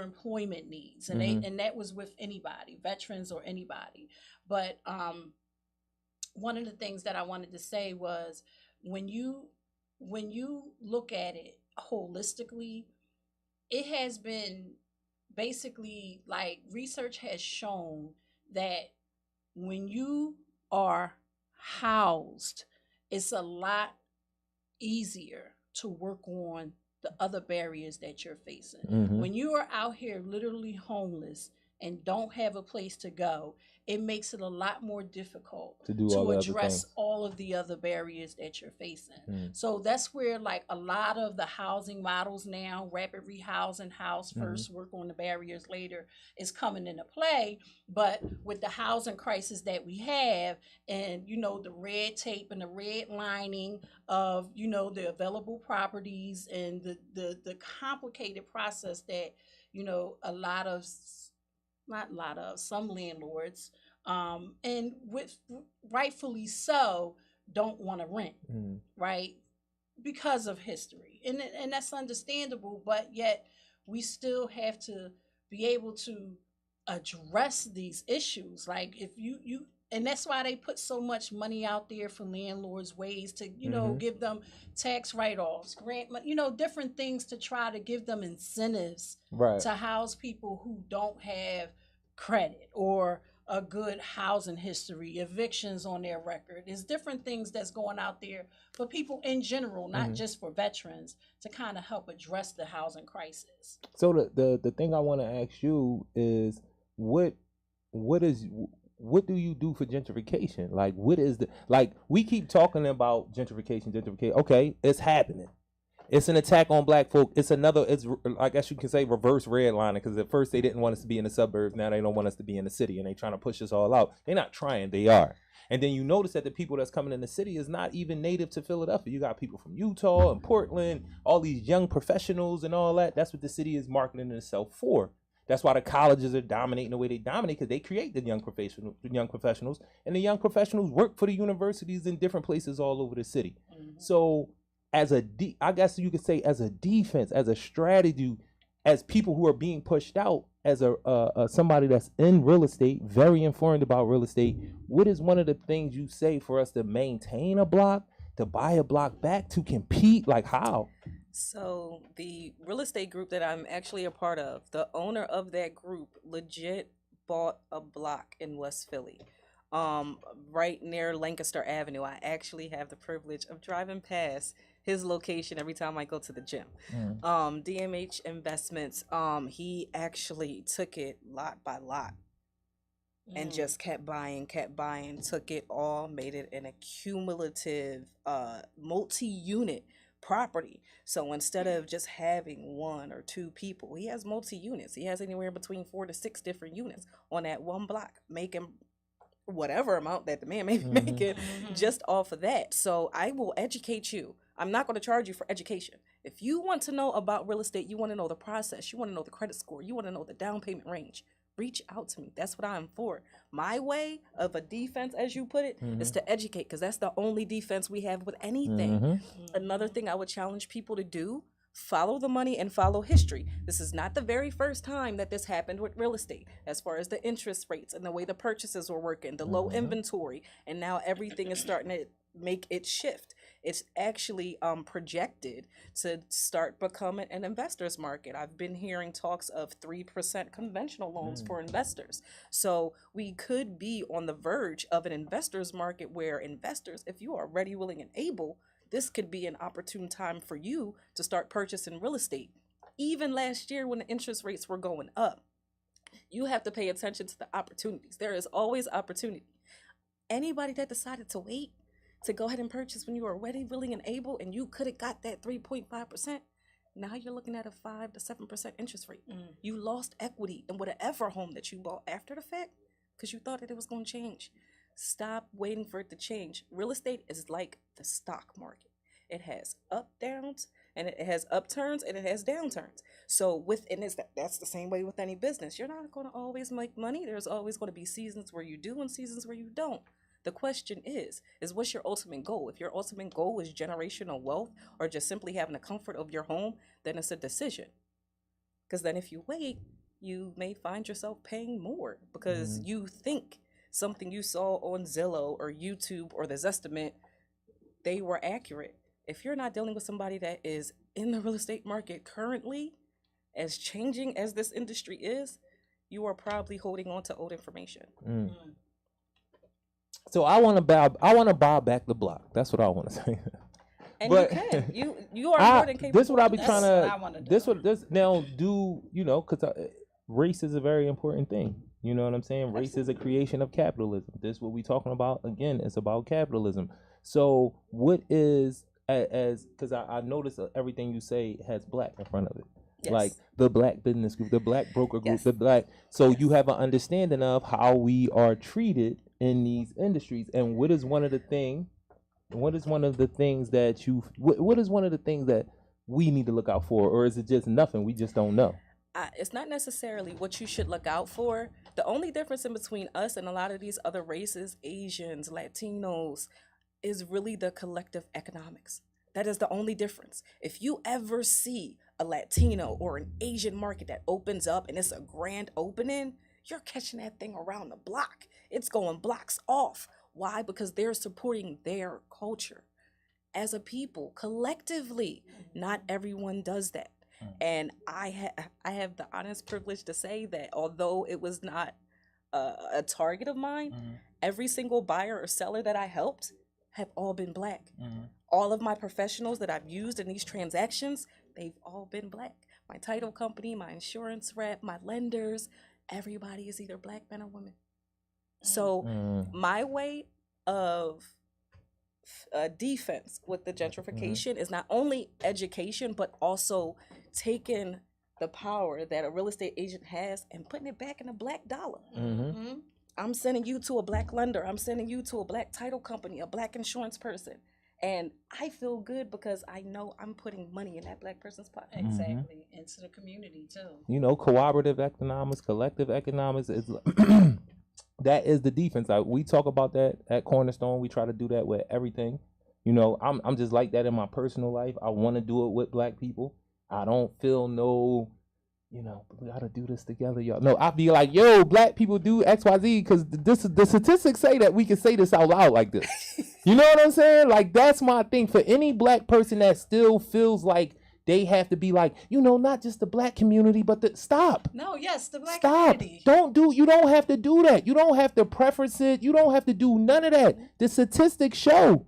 employment needs, and and that was with anybody, veterans or anybody. But one of the things that I wanted to say was, when you look at it holistically, it has been basically like research has shown that when you are housed, it's a lot easier to work on the other barriers that you're facing. When you are out here literally homeless and don't have a place to go, it makes it a lot more difficult To do all to the other address things. all of the other barriers that you're facing. So that's where like a lot of the housing models now, rapid rehousing, house first, work on the barriers later, is coming into play. But with the housing crisis that we have, and you know, the red tape and the red lining of, you know, the available properties and the complicated process that, you know, a lot of, not a lot of, some landlords, and with rightfully so, don't want to rent, right? Because of history. And that's understandable, but yet we still have to be able to address these issues. Like if you and that's why they put so much money out there for landlords, ways to, you know, give them tax write-offs, grant, you know, different things to try to give them incentives Right. to house people who don't have credit or a good housing history, evictions on their record. There's different things that's going out there for people in general, not just for veterans, to kind of help address the housing crisis. So the thing I want to ask you is what do you do for gentrification? Like what is the, like we keep talking about gentrification. Okay, it's happening. It's an attack on black folk. It's another, it's, I guess you can say, reverse redlining, because at first they didn't want us to be in the suburbs. Now they don't want us to be in the city, and they trying to push us all out. They're not trying, they are. And then you notice that the people that's coming in the city is not even native to Philadelphia. You got people from Utah and Portland, all these young professionals and all that. That's what the city is marketing itself for. That's why the colleges are dominating the way they dominate, because they create the young professionals, and the young professionals work for the universities in different places all over the city. So as I guess you could say, as a defense, as a strategy, as people who are being pushed out, as a somebody that's in real estate, very informed about real estate, what is one of the things you say for us to maintain a block, to buy a block back, to compete? Like how? So the real estate group that I'm actually a part of, the owner of that group legit bought a block in West Philly, right near Lancaster Avenue. I actually have the privilege of driving past his location every time I go to the gym. DMH Investments, he actually took it lot by lot and just kept buying, took it all, made it an accumulative multi-unit property. So instead of just having one or two people, he has multi-units. He has anywhere between 4 to 6 different units on that one block, making whatever amount that the man may be making just off of that. So I will educate you. I'm not going to charge you for education. If you want to know about real estate, you want to know the process, you want to know the credit score, you want to know the down payment range, reach out to me. That's what I'm for. My way of a defense, as you put it, is to educate, because that's the only defense we have with anything. Another thing I would challenge people to do: follow the money and follow history. This is not the very first time that this happened with real estate, as far as the interest rates and the way the purchases were working, the low inventory, and now everything is starting to make it shift. It's actually projected to start becoming an investor's market. I've been hearing talks of 3% conventional loans for investors. So we could be on the verge of an investor's market where investors, if you are ready, willing, and able, this could be an opportune time for you to start purchasing real estate. Even last year when the interest rates were going up, you have to pay attention to the opportunities. There is always opportunity. Anybody that decided to wait to go ahead and purchase when you are ready, willing, and able, and you could have got that 3.5%, now you're looking at a 5 to 7% interest rate. You lost equity in whatever home that you bought after the fact because you thought that it was going to change. Stop waiting for it to change. Real estate is like the stock market. It has up downs, and it has upturns, and it has downturns. So that's the same way with any business. You're not going to always make money. There's always going to be seasons where you do and seasons where you don't. The question is what's your ultimate goal? If your ultimate goal is generational wealth or just simply having the comfort of your home, then it's a decision. Because then if you wait, you may find yourself paying more because you think something you saw on Zillow or YouTube or the Zestimate, they were accurate. If you're not dealing with somebody that is in the real estate market currently as changing as this industry is, you are probably holding on to old information. So I want to buy back the block. That's what I want to say. And But you can. You are more than capable. this what I be That's trying what I wanna to. do. This now do because race is a very important thing. You know what I'm saying? Race is a creation of capitalism. This what we talking about again. It's about capitalism. So what is as because I notice everything you say has black in front of it. Yes. Like the black business group, the black broker group, Yes. the black. So you have an understanding of how we are treated in these industries, and what is one of the things that you? What is one of the things that we need to look out for, or is it just nothing? We just don't know. It's not necessarily what you should look out for. The only difference in between us and a lot of these other races, Asians, Latinos, is really the collective economics. That is the only difference. If you ever see a Latino or an Asian market that opens up and it's a grand opening, you're catching that thing around the block. It's going blocks off. Why? Because they're supporting their culture. As a people, collectively, not everyone does that. And I have the honest privilege to say that although it was not a target of mine, every single buyer or seller that I helped have all been black. All of my professionals that I've used in these transactions, they've all been black. My title company, my insurance rep, my lenders, everybody is either black men or women. So my way of defense with the gentrification is not only education, but also taking the power that a real estate agent has and putting it back in a black dollar. I'm sending you to a black lender. I'm sending you to a black title company, a black insurance person. And I feel good because I know I'm putting money in that black person's pocket. Exactly. Into the community too. Cooperative economics, collective economics is that is the defense. We talk about that at Cornerstone. We try to do that with everything. I'm just like that in my personal life. I want to do it with black people. I don't feel we gotta do this together, y'all. No, I'll be like, yo, black people do XYZ because the statistics say that we can say this out loud like this. You know what I'm saying? Like, that's my thing. For any black person that still feels like they have to be like, not just the black community, but stop. No, yes, the black Stop. community. You don't have to do that. You don't have to preference it. You don't have to do none of that. The statistics show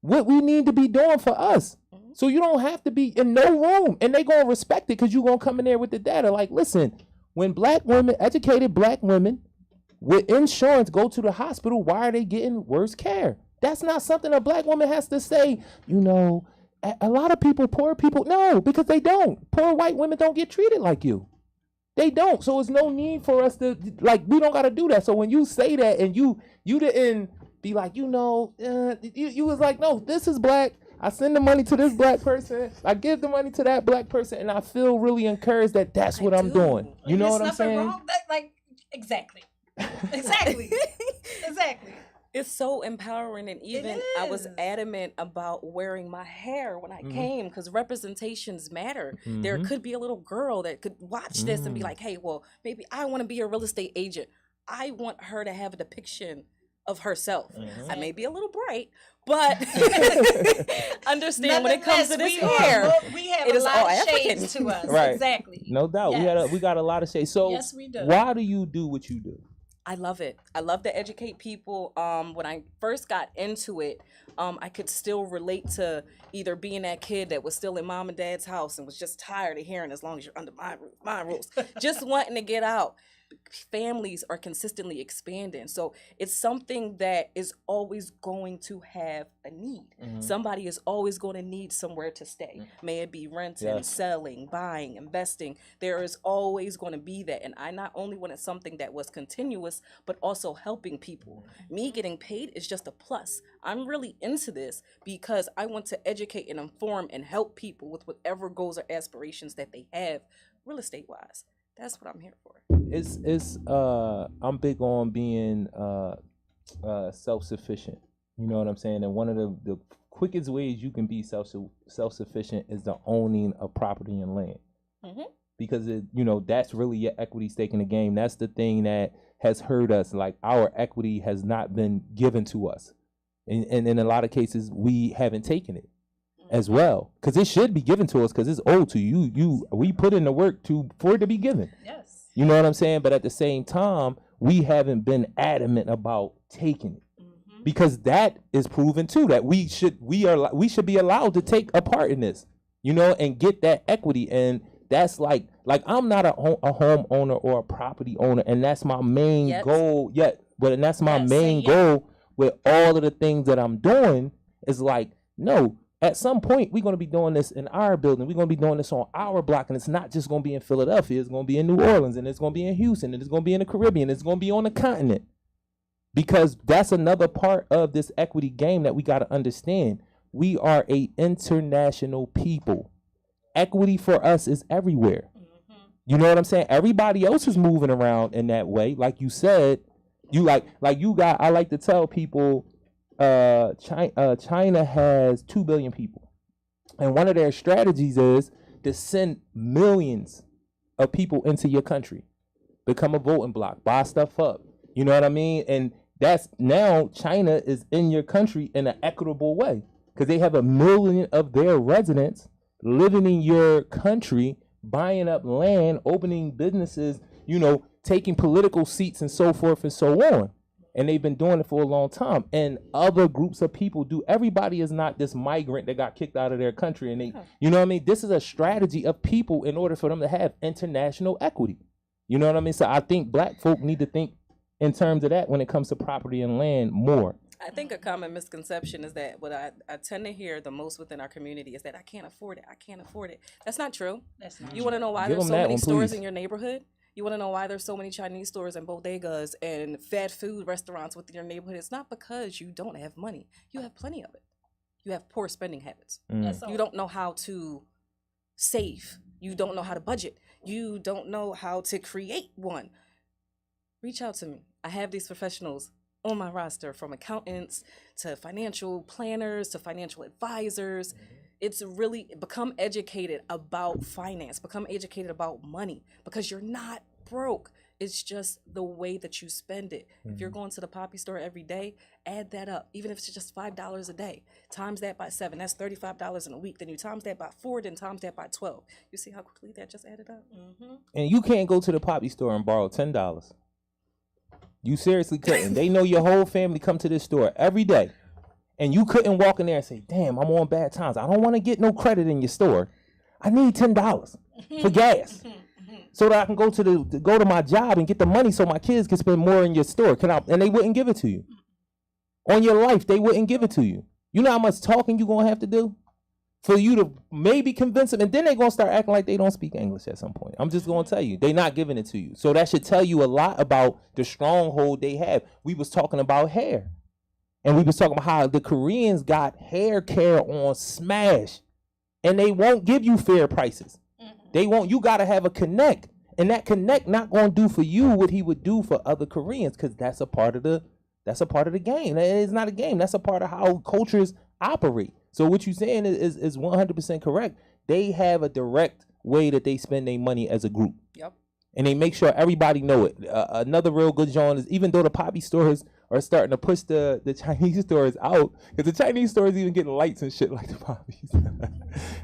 what we need to be doing for us. So you don't have to be in no room, and they gonna respect it because you gonna come in there with the data. Like, listen, when black women, educated black women with insurance go to the hospital, why are they getting worse care? That's not something a black woman has to say. A lot of people, poor people, no, because they don't. Poor white women don't get treated like you. They don't. So it's no need for us to, we don't gotta do that. So when you say that and you didn't be like, you was like, no, this is black. I send the money to this black person. I give the money to that black person, and I feel really encouraged that that's what I'm doing. You know what I'm saying? Wrong. Exactly. Exactly. It's so empowering, and even I was adamant about wearing my hair when I came because representations matter. There could be a little girl that could watch this and be like, hey, well, maybe I want to be a real estate agent. I want her to have a depiction of herself. I may be a little bright, but understand when it comes to this hair, we have it a is lot all of African. shades to us. Right. Exactly. No doubt. Yes. We got a lot of shades. So yes, we do. Why do you do what you do? I love it. I love to educate people. When I first got into it, I could still relate to either being that kid that was still in mom and dad's house and was just tired of hearing as long as you're under my roof, my rules, just wanting to get out. Families are consistently expanding. So it's something that is always going to have a need. Somebody is always going to need somewhere to stay. May it be renting, selling, buying, investing. There is always going to be that. And I not only wanted something that was continuous, but also helping people. Me getting paid is just a plus. I'm really into this because I want to educate and inform and help people with whatever goals or aspirations that they have real estate wise. That's what I'm here for. I'm big on being self-sufficient. You know what I'm saying? And one of the quickest ways you can be self-sufficient is the owning of property and land. Because that's really your equity stake in the game. That's the thing that has hurt us. Like, our equity has not been given to us. And in a lot of cases, we haven't taken it. as well, because it should be given to us because it's owed to you. We put in the work for it to be given. Yes. You know what I'm saying? But at the same time, we haven't been adamant about taking it. Because that is proven too that we should be allowed to take a part in this, and get that equity. And that's like I'm not a homeowner or a property owner, and that's my main goal but that's my main goal with all of the things that I'm doing is like, no, at some point we're going to be doing this in our building, we're going to be doing this on our block, and it's not just going to be in Philadelphia, it's going to be in New Orleans, and it's going to be in Houston, and it's going to be in the Caribbean, it's going to be on the continent. Because that's another part of this equity game that we got to understand. We are a international people. Equity for us is everywhere. You know what I'm saying? Everybody else is moving around in that way. Like you said, I like to tell people, China has 2 billion people. And one of their strategies is to send millions of people into your country. Become a voting bloc, buy stuff up. You know what I mean? And that's now China is in your country in an equitable way because they have 1 million of their residents living in your country, buying up land, opening businesses, taking political seats and so forth and so on. And they've been doing it for a long time. And other groups of people do. Everybody is not this migrant that got kicked out of their country. And they, you know what I mean? This is a strategy of people in order for them to have international equity. You know what I mean? So I think black folk need to think in terms of that when it comes to property and land more. I think a common misconception is that what I tend to hear the most within our community is that I can't afford it. I can't afford it. That's not true. That's not You want to know why Give there's them so that many one, stores please. in your neighborhood? You want to know why there's so many Chinese stores and bodegas and fast food restaurants within your neighborhood? It's not because you don't have money. You have plenty of it. You have poor spending habits. You don't know how to save. You don't know how to budget. You don't know how to create one. Reach out to me. I have these professionals on my roster, from accountants to financial planners to financial advisors. It's really become educated about finance, become educated about money, because you're not broke. It's just the way that you spend it. If you're going to the Poppy store every day, add that up. Even if it's just $5 a day, times that by 7, that's $35 in a week. Then you times that by 4, then times that by 12. You see how quickly that just added up? And you can't go to the Poppy store and borrow $10. You seriously couldn't. They know your whole family come to this store every day. And you couldn't walk in there and say, damn, I'm on bad times. I don't want to get no credit in your store. I need $10 for gas so that I can go to my job and get the money so my kids can spend more in your store. And they wouldn't give it to you. On your life, they wouldn't give it to you. You know how much talking you're going to have to do for you to maybe convince them? And then they're going to start acting like they don't speak English at some point. I'm just going to tell you, they're not giving it to you. So that should tell you a lot about the stronghold they have. We was talking about hair. And we was talking about how the Koreans got hair care on smash. And they won't give you fair prices. They won't. You got to have a connect. And that connect not going to do for you what he would do for other Koreans, because that's a part of the game. It's not a game. That's a part of how cultures operate. So what you're saying is 100% correct. They have a direct way that they spend their money as a group. Yep. And they make sure everybody know it. Another real good joint is, even though the Poppy stores are starting to push the Chinese stores out, because the Chinese stores even getting lights and shit like the Poppies.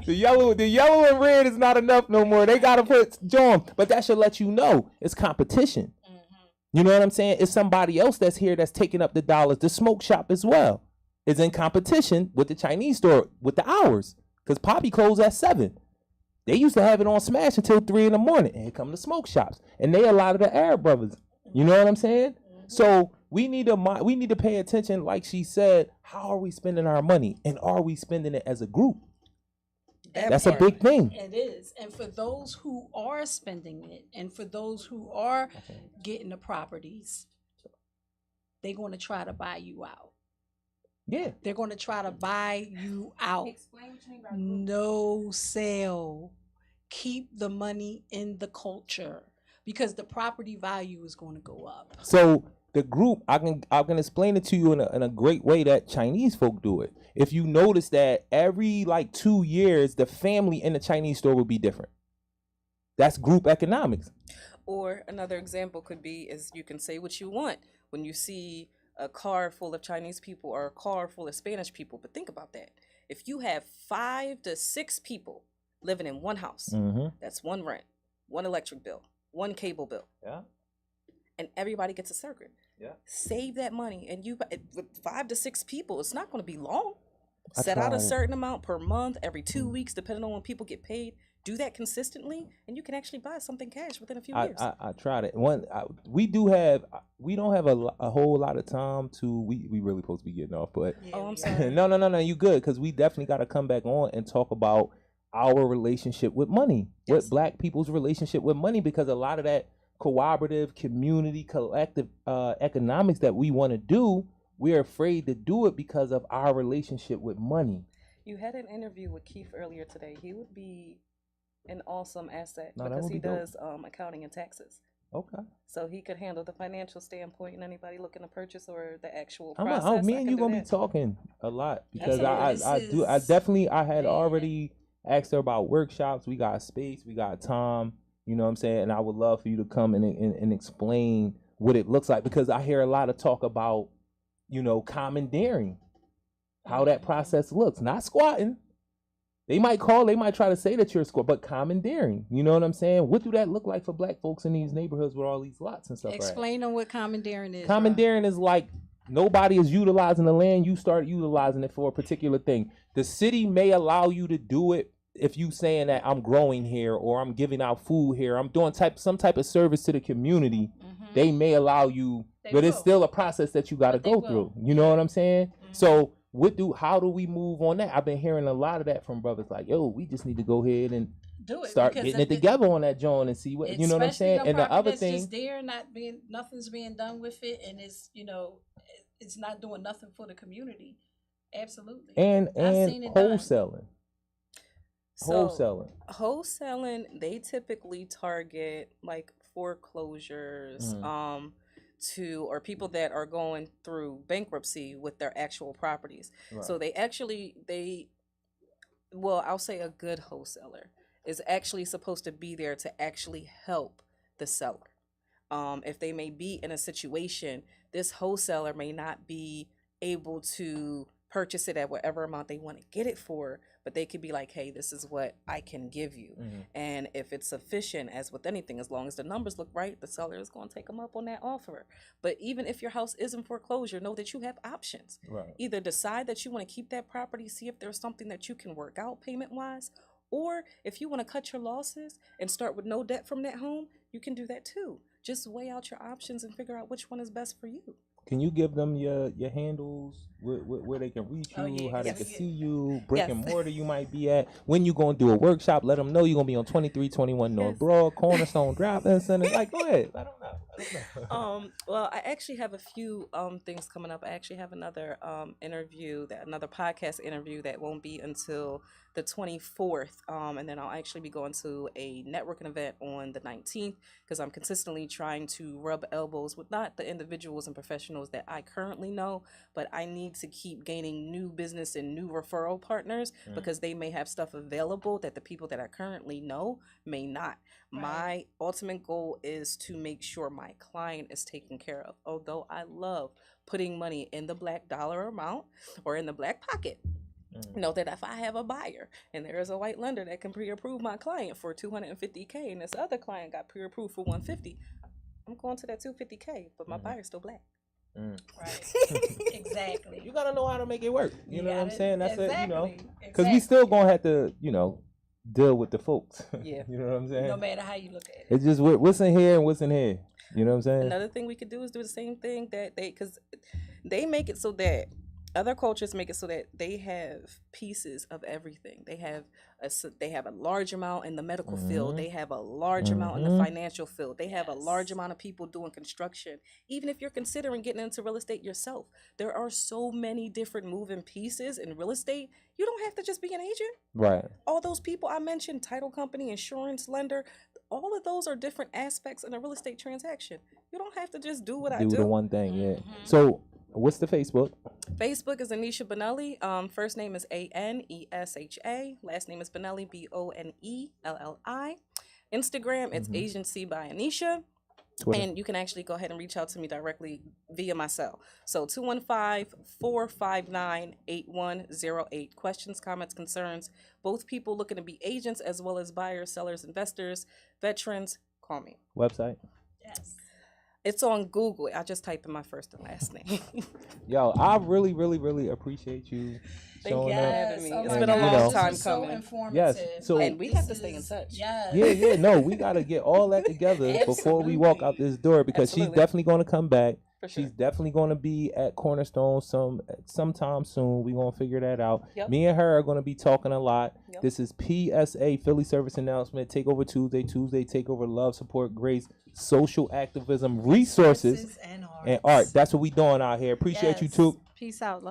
the yellow and red is not enough no more. They gotta put John, but that should let you know it's competition. You know what I'm saying? It's somebody else that's here that's taking up the dollars. The smoke shop as well is in competition with the Chinese store with the hours, because Poppy closed at 7. They used to have it on smash until 3 in the morning. And here come the smoke shops, and they a lot of the Arab brothers. You know what I'm saying? So we need to pay attention, like she said. How are we spending our money, and are we spending it as a group? That's a big thing. It is. And for those who are spending it, and for those who are getting the properties, they're going to try to buy you out. Yeah. They're going to try to buy you out. Explain what you mean by group. No sale. Keep the money in the culture, because the property value is going to go up. So the group, I can explain it to you in a great way that Chinese folk do it. If you notice that every 2 years, the family in the Chinese store will be different. That's group economics. Or another example could be is you can say what you want when you see a car full of Chinese people or a car full of Spanish people. But think about that. If you have 5 to 6 people living in one house, that's one rent, one electric bill, one cable bill. Yeah. And everybody gets a circuit. Yeah. Save that money, and with 5 to 6 people, it's not going to be long. I Set out a tried. certain amount per month, every 2 weeks, depending on when people get paid. Do that consistently, and you can actually buy something cash within a few years. I tried it. We don't have a whole lot of time to. We really supposed to be getting off, but Oh, I'm sorry. no, you good, because we definitely got to come back on and talk about our relationship with money, with Black people's relationship with money, because a lot of that cooperative, community, collective economics that we want to do, we're afraid to do it because of our relationship with money. You had an interview with Keith earlier today. He would be an awesome asset No, that because would he be dope. does accounting and taxes. Okay. So he could handle the financial standpoint and anybody looking to purchase or the actual process. Me I and can you do gonna be that. talking a lot, because Absolutely. I had already asked her about workshops. We got space, we got time, you know what I'm saying? And I would love for you to come and explain what it looks like, because I hear a lot of talk about, commandeering, how that process looks, not squatting. They might try to say that you're a squat, but commandeering, you know what I'm saying? What do that look like for Black folks in these neighborhoods with all these lots and stuff? Explain them what commandeering is. Commandeering is like nobody is utilizing the land. You start utilizing it for a particular thing. The city may allow you to do it if you saying that I'm growing here, or I'm giving out food here, I'm doing some type of service to the community. They may allow you, but it's still a process that you got to go through. You know what I'm saying? So how do we move on that? I've been hearing a lot of that from brothers, like, yo, we just need to go ahead and do it, start getting it together on that joint and see what, you know what I'm saying? And the other thing, just there, nothing's being done with it, and it's it's not doing nothing for the community. Absolutely. And wholesaling. Wholesaling, they typically target like foreclosures, or people that are going through bankruptcy with their actual properties. Right. So I'll say a good wholesaler is actually supposed to be there to actually help the seller. If they may be in a situation, this wholesaler may not be able to purchase it at whatever amount they want to get it for, but they could be like, hey, this is what I can give you. And if it's sufficient, as with anything, as long as the numbers look right, the seller is going to take them up on that offer. But even if your house is in foreclosure, know that you have options. Right. Either decide that you want to keep that property, see if there's something that you can work out payment-wise, or if you want to cut your losses and start with no debt from that home, you can do that too. Just weigh out your options and figure out which one is best for you. Can you give them your handles, where they can reach you, how they can see you, brick and mortar you might be at? When you going to do a workshop, let them know you're going to be on 2321 North Broad, Cornerstone Drop-In Center. Like, go ahead. I don't know. Well, I actually have a few things coming up. I actually have another another podcast interview that won't be until the 24th. And then I'll actually be going to a networking event on the 19th, because I'm consistently trying to rub elbows with not the individuals and professionals that I currently know, but I need to keep gaining new business and new referral partners, because they may have stuff available that the people that I currently know may not. Right. My ultimate goal is to make sure my client is taken care of. Although I love putting money in the Black dollar amount or in the Black pocket, know that if I have a buyer and there is a white lender that can pre-approve my client for $250K and this other client got pre-approved for $150, I'm going to that $250K, but my buyer's still Black. Right. Exactly. You gotta know how to make it work. You know what I'm saying? That's it. Because we we still gonna have to, deal with the folks. Yeah. You know what I'm saying? No matter how you look at it. It's just what's in here and what's in here. You know what I'm saying? Another thing we could do is do the same thing because they make it so that other cultures make it so that they have pieces of everything. They have a large amount in the medical field. They have a large amount in the financial field. They have a large amount of people doing construction. Even if you're considering getting into real estate yourself, there are so many different moving pieces in real estate. You don't have to just be an agent. Right. All those people I mentioned, title company, insurance lender, all of those are different aspects in a real estate transaction. You don't have to just do what I do. Do the one thing, yeah. So what's the Facebook? Facebook is Anisha Bonelli. First name is Anesha. Last name is Bonelli, Bonelli. Instagram, it's Agency by Anisha. Twitter. And you can actually go ahead and reach out to me directly via my cell. So 215-459-8108. Questions, comments, concerns. Both people looking to be agents as well as buyers, sellers, investors, veterans. Call me. Website. Yes. It's on Google. I just type in my first and last name. Yo, I really, really, really appreciate you Thank showing you for up. having me. Oh It's my been a long gosh, time this was so coming. informative. Yes, so- And we have to This stay in touch. Yes. Yeah, no, we gotta get all that together before we walk out this door because she's Absolutely. definitely gonna come back. For sure. She's definitely gonna be at Cornerstone sometime soon. We gonna figure that out. Yep. Me and her are gonna be talking a lot. Yep. This is PSA Philly Service Announcement. Takeover Tuesday, Takeover Love, Support, Grace, Social Activism, Resources, and art. and Art. That's what we doing out here. Appreciate you Yes. too. Peace out.